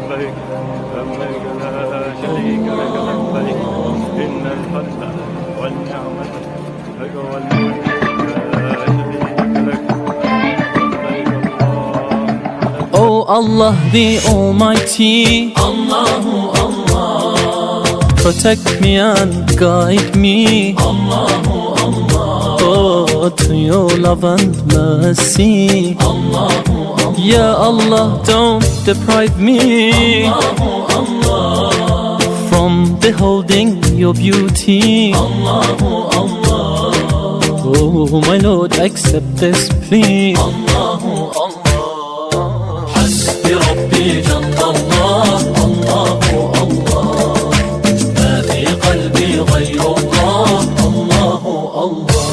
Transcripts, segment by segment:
لبيك لبيك لا شريك لك لبيك إن الحمد والنعمة لك والملك لا شريك لك لبيك الله. Oh Allah the Almighty, Allahu Allah, protect me and guide me, Allahu Allah, oh, to your love and mercy. Allahu Allah, Ya Allah, don't deprive me Allahu Allah, from beholding your beauty. Allahu Allah, Oh my Lord, accept this plea. Allahu Allah. Hasbi Rabbi Jallallah, Allahu Allah, ma fi qalbi ghayrullah, Allahu Allah.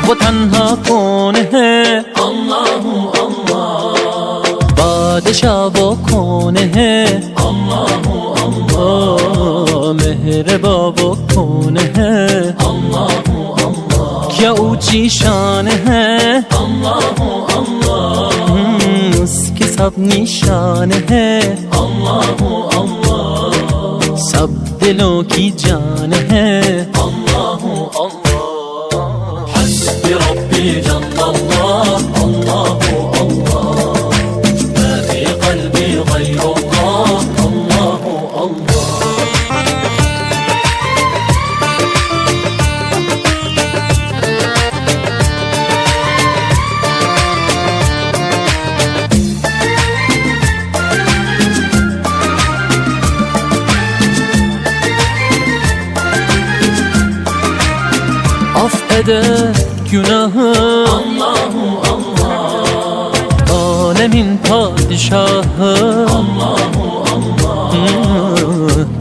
वो तन्हा कौन है, Allahu Allah, बादशाह वो कौन है, Allahu Allah, ओ मेहरबा वो कौन है, Allahu Allah, क्या ऊंची शान है, Allahu Allah, उसकी सब निशान है, Allahu Allah, सब दिलों की जान है. Allahu Allah. Hasbi Rabbi Jallallah, Allahu Allah, ma fi qalbi ghayrullah, Allahu Allah. Affeder günahı Allahu Allah, alemin padişahı, Allahu Allah,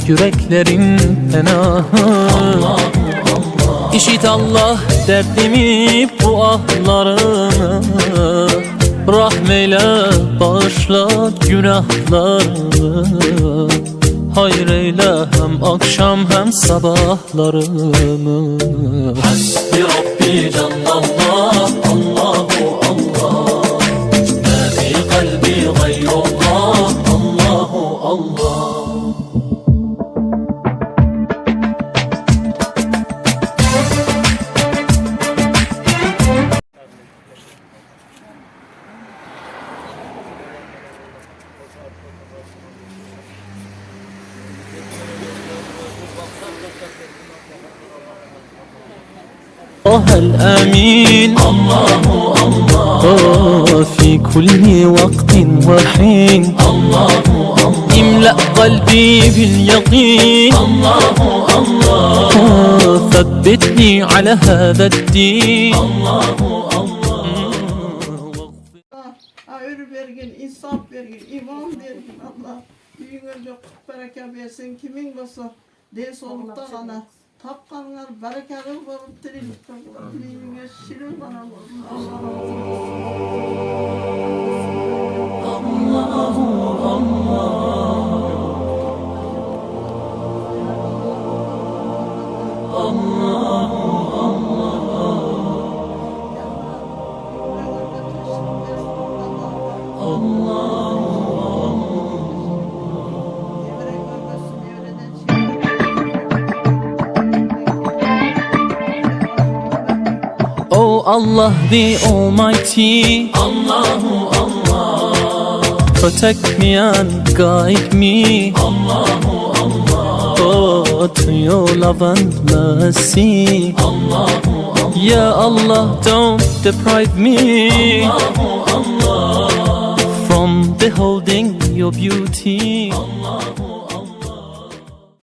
yüreklerin penahı. İşit Allah derdimi bu ahlarımı, rahmeyle bağışla günahlarımı, hayır eyle hem akşam hem sabahlarımı. Hasbi Rabbi Jallallah, Allahu Allah, ma fi qalbi ghayrullah, Allahu Allah. الأمين الله الله في كل وقت وحين الله الله املأ قلبي باليقين الله الله ثبتني على هذا الدين. الله Ömür vergin, insaf vergin, iman vergin Allah. Büyüğünce bereket versin, kimin basa, de solukta kana. Tapkanlar berekeli olup dirilip kalır. Büyüğüne şirin bana olsun. Allah razı olsun. Oh Allah the Almighty, Allahu Allah, protect me and guide me, Allahu Allah, oh, to your love and mercy. Allahu Allah, Ya Allah, don't deprive me Allahu Allah, from beholding your beauty. Allahu